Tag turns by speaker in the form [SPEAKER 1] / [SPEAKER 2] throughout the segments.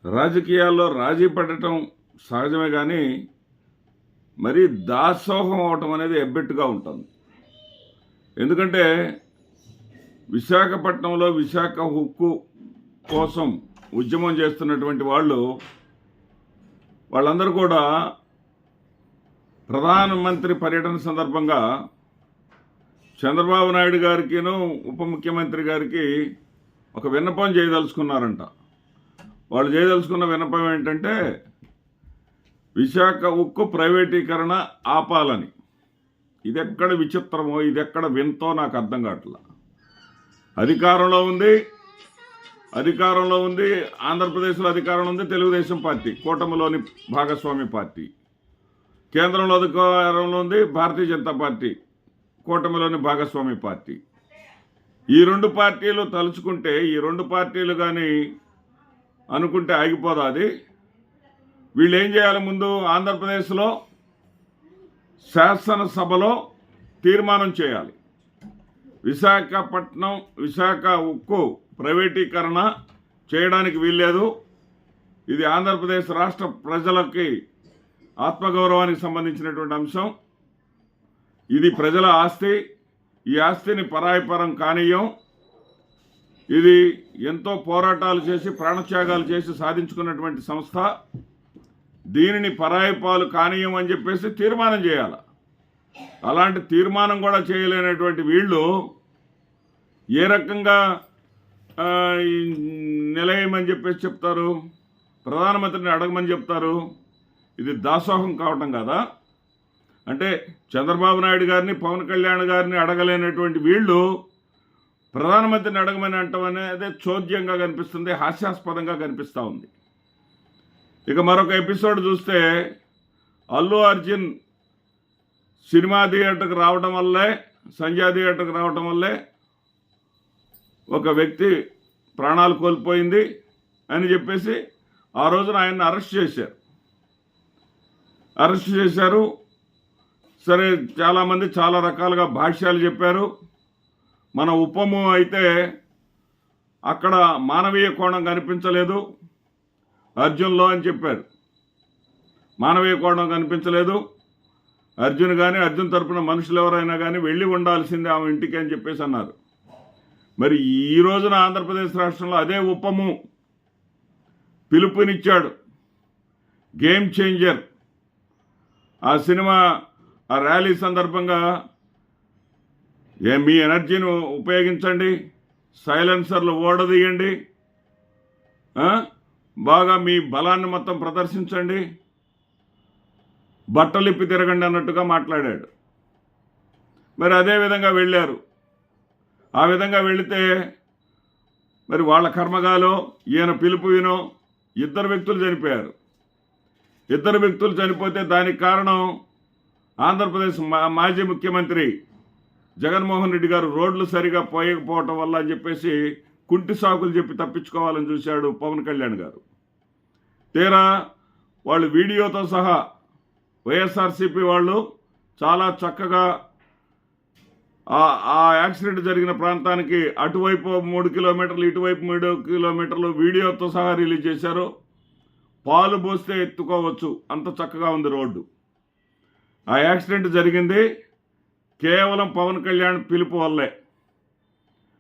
[SPEAKER 1] రాజకీయాల్లో రాజీ పడటం సహజమే కానీ మరీ దాసోహం అవటం అనేది ఎబ్బెట్టుగా ఉంటుంది. ఎందుకంటే విశాఖపట్నంలో విశాఖ హక్కు కోసం ఉద్యమం చేస్తున్నటువంటి వాళ్ళందరూ కూడా ప్రధానమంత్రి పర్యటన సందర్భంగా చంద్రబాబు నాయుడు గారికిను ఉప ముఖ్యమంత్రి గారికి ఒక విన్నపం చేయదలుచుకున్నారంట. వాళ్ళు చేయదలుచుకున్న విన్నపం ఏంటంటే విశాఖ ఉక్కు ప్రైవేటీకరణ ఆపాలని. ఇదెక్కడ విచిత్రమో, ఇదెక్కడ వింతో నాకు అర్థం కావట్లా. అధికారంలో ఉంది ఆంధ్రప్రదేశ్లో అధికారంలో ఉంది తెలుగుదేశం పార్టీ, కూటమిలోని భాగస్వామి పార్టీ. కేంద్రంలో అధికారంలో ఉంది భారతీయ జనతా పార్టీ, కూటమిలోని భాగస్వామి పార్టీ. ఈ రెండు పార్టీలు తలుచుకుంటే, ఈ రెండు పార్టీలు కానీ అనుకుంటే ఆగిపోదా అది? వీళ్ళు ఏం చేయాలి? ముందు ఆంధ్రప్రదేశ్లో శాసనసభలో తీర్మానం చేయాలి. విశాఖ ఉక్కు ప్రైవేటీకరణ చేయడానికి వీల్లేదు. ఇది ఆంధ్రప్రదేశ్ రాష్ట్ర ప్రజలకి ఆత్మగౌరవానికి సంబంధించినటువంటి అంశం. ఇది ప్రజల ఆస్తి. ఈ ఆస్తిని పరాయపరం కానీయం. ఇది ఎంతో పోరాటాలు చేసి ప్రాణత్యాగాలు చేసి సాధించుకున్నటువంటి సంస్థ. దీనిని పరాయపాలు కానీయం అని చెప్పేసి తీర్మానం చేయాలి. అలాంటి తీర్మానం కూడా చేయలేనటువంటి వీళ్ళు ఏ రకంగా నిలయమని చెప్పేసి చెప్తారు? ప్రధానమంత్రిని అడగమని చెప్తారు. ఇది దాసోహం కావటం కదా? అంటే చంద్రబాబు నాయుడు గారిని, పవన్ కళ్యాణ్ గారిని అడగలేనటువంటి వీళ్ళు ప్రధానమంత్రిని అడగమని అంటాం అనేది చోద్యంగా కనిపిస్తుంది, హాస్యాస్పదంగా కనిపిస్తూ ఉంది. ఇక మరొక ఎపిసోడ్ చూస్తే అల్లు అర్జున్ సినిమా థియేటర్కి రావడం వల్లే, సంధ్యా థియేటర్కి రావడం వల్లే ఒక వ్యక్తి ప్రాణాలు కోల్పోయింది అని చెప్పేసి ఆ రోజున ఆయన్ని అరెస్ట్ చేశారు. సరే, చాలామంది చాలా రకాలుగా భాష్యాలు చెప్పారు. మన ఉపము అయితే అక్కడ మానవీయ కోణం కనిపించలేదు అర్జున్లో అని చెప్పారు. మానవీయ కోణం కనిపించలేదు. అర్జున్ కానీ, అర్జున్ తరపున మనుషులు ఎవరైనా కానీ వెళ్ళి ఉండాల్సిందే ఆమె ఇంటికి అని చెప్పేసి అన్నారు. మరి ఈ రోజున ఆంధ్రప్రదేశ్ రాష్ట్రంలో అదే ఉపము పిలుపునిచ్చాడు. గేమ్ చేంజర్ ఆ సినిమా, ఆ ర్యాలీ సందర్భంగా మీ ఎనర్జీని ఉపయోగించండి, సైలెన్సర్లు ఓడదీయండి, బాగా మీ బలాన్ని మొత్తం ప్రదర్శించండి, బట్టలిప్పి తిరగండి అన్నట్టుగా మాట్లాడాడు. మరి అదే విధంగా వెళ్ళారు. ఆ విధంగా వెళితే మరి వాళ్ళ కర్మగాలో ఈయన పిలుపు వినో ఇద్దరు వ్యక్తులు చనిపోయారు. ఇద్దరు వ్యక్తులు చనిపోతే దానికి కారణం ఆంధ్రప్రదేశ్ మాజీ ముఖ్యమంత్రి జగన్మోహన్ రెడ్డి గారు రోడ్లు సరిగా పోయకపోవటం వల్ల అని చెప్పేసి కుంటి సాకులు చెప్పి తప్పించుకోవాలని చూశాడు పవన్ కళ్యాణ్ గారు. తీరా వాళ్ళు వీడియోతో సహా వైఎస్ఆర్సీపీ వాళ్ళు చాలా చక్కగా ఆ యాక్సిడెంట్ జరిగిన ప్రాంతానికి అటువైపు 3 కిలోమీటర్లు, ఇటువైపు 3 కిలోమీటర్లు వీడియోతో సహా రిలీజ్ చేశారు. పాలు పోస్తే ఎత్తుకోవచ్చు, అంత చక్కగా ఉంది రోడ్డు. ఆ యాక్సిడెంట్ జరిగింది కేవలం పవన్ కళ్యాణ్ పిలుపు వల్లే.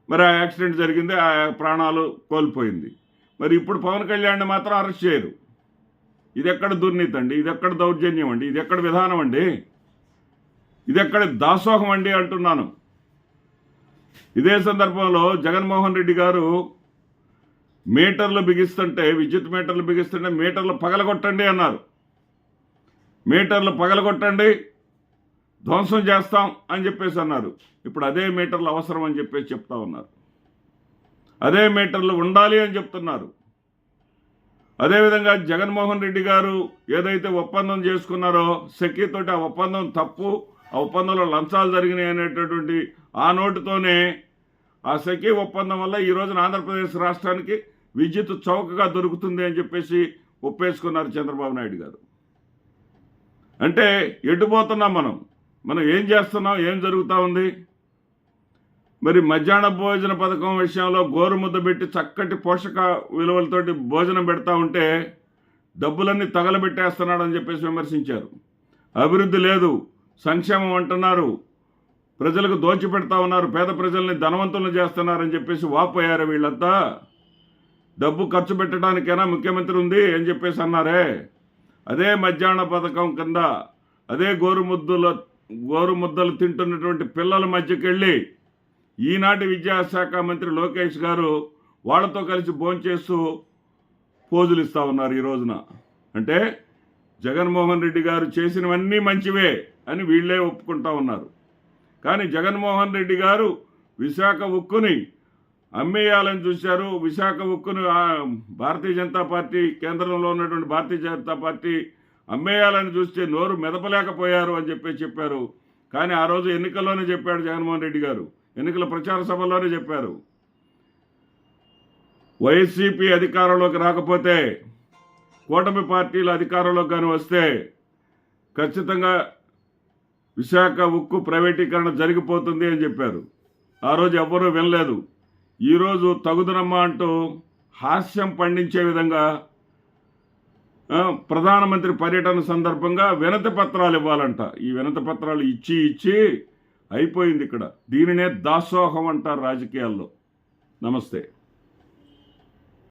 [SPEAKER 1] మరి ఆ యాక్సిడెంట్ జరిగింది, ఆ ప్రాణాలు కోల్పోయింది. మరి ఇప్పుడు పవన్ కళ్యాణ్ని మాత్రం అరెస్ట్ చేయరు. ఇది ఎక్కడ దుర్నీతి అండి? ఇది ఎక్కడ దౌర్జన్యం అండి? ఇది ఎక్కడ విధానం అండి? ఇది ఎక్కడ దాసోహం అండి అంటున్నాను. ఇదే సందర్భంలో జగన్మోహన్ రెడ్డి గారు మీటర్లు బిగిస్తుంటే, విద్యుత్ మీటర్లు బిగిస్తుంటే మీటర్లు పగలగొట్టండి అన్నారు. మీటర్లు పగలగొట్టండి, ధ్వంసం చేస్తాం అని చెప్పేసి అన్నారు. ఇప్పుడు అదే మీటర్లు అవసరం అని చెప్పేసి చెప్తా ఉన్నారు. అదే మీటర్లు ఉండాలి అని చెప్తున్నారు. అదేవిధంగా జగన్మోహన్ రెడ్డి గారు ఏదైతే ఒప్పందం చేసుకున్నారో సెక్కితోటి, ఆ ఒప్పందం తప్పు, ఆ ఒప్పందంలో లంచాలు జరిగినాయి అనేటటువంటి ఆ నోటుతోనే ఆ సెకీ ఒప్పందం వల్ల ఈ రోజున ఆంధ్రప్రదేశ్ రాష్ట్రానికి విద్యుత్ చౌకగా దొరుకుతుంది అని చెప్పేసి ఒప్పేసుకున్నారు చంద్రబాబు నాయుడు గారు. అంటే ఎటుపోతున్నాం మనం ఏం చేస్తున్నాం, ఏం జరుగుతూ ఉంది? మరి మధ్యాహ్న భోజన పథకం విషయంలో గోరుముద్ద పెట్టి చక్కటి పోషక విలువలతోటి భోజనం పెడతా ఉంటే డబ్బులన్నీ తగలబెట్టేస్తున్నాడని చెప్పేసి విమర్శించారు. అభివృద్ధి లేదు, సంక్షేమం అంటున్నారు, ప్రజలకు దోచిపెడతా ఉన్నారు, పేద ప్రజల్ని ధనవంతులను చేస్తున్నారని చెప్పేసి వాపోయారు వీళ్ళంతా. డబ్బు ఖర్చు పెట్టడానికైనా ముఖ్యమంత్రి ఉంది అని చెప్పేసి అన్నారే. అదే మధ్యాహ్న పథకం కింద అదే గోరుముద్దలు తింటున్నటువంటి పిల్లల మధ్యకి వెళ్ళి ఈనాటి విద్యాశాఖ మంత్రి లోకేష్ గారు వాళ్ళతో కలిసి భోంచేస్తూ పోజులు ఇస్తూ ఉన్నారు ఈ రోజున. అంటే జగన్మోహన్ రెడ్డి గారు చేసినవన్నీ మంచివే అని వీళ్ళే ఒప్పుకుంటా ఉన్నారు. కానీ జగన్మోహన్ రెడ్డి గారు విశాఖ ఉక్కుని అమ్మేయాలని చూశారు. విశాఖ ఉక్కును భారతీయ జనతా పార్టీ, కేంద్రంలో ఉన్నటువంటి భారతీయ జనతా పార్టీ అమ్మేయాలని చూస్తే నోరు మెదపలేకపోయారు అని చెప్పారు. కానీ ఆ రోజు ఎన్నికల్లోనే చెప్పాడు జగన్మోహన్ రెడ్డి గారు, ఎన్నికల ప్రచార సభల్లోనే చెప్పారు, వైసీపీ అధికారంలోకి రాకపోతే, కూటమి పార్టీల అధికారంలోకి కానీ వస్తే ఖచ్చితంగా విశాఖ ఉక్కు ప్రైవేటీకరణ జరిగిపోతుంది అని చెప్పారు. ఆ రోజు ఎవ్వరూ వినలేదు. ఈరోజు తగుదనమ్మా అంటూ హాస్యం పండించే విధంగా ప్రధానమంత్రి పర్యటన సందర్భంగా వినతి పత్రాలు ఇవ్వాలంట. ఈ వినతి పత్రాలు ఇచ్చి అయిపోయింది ఇక్కడ. దీనినే దాసోహం అంటారు రాజకీయాల్లో. నమస్తే.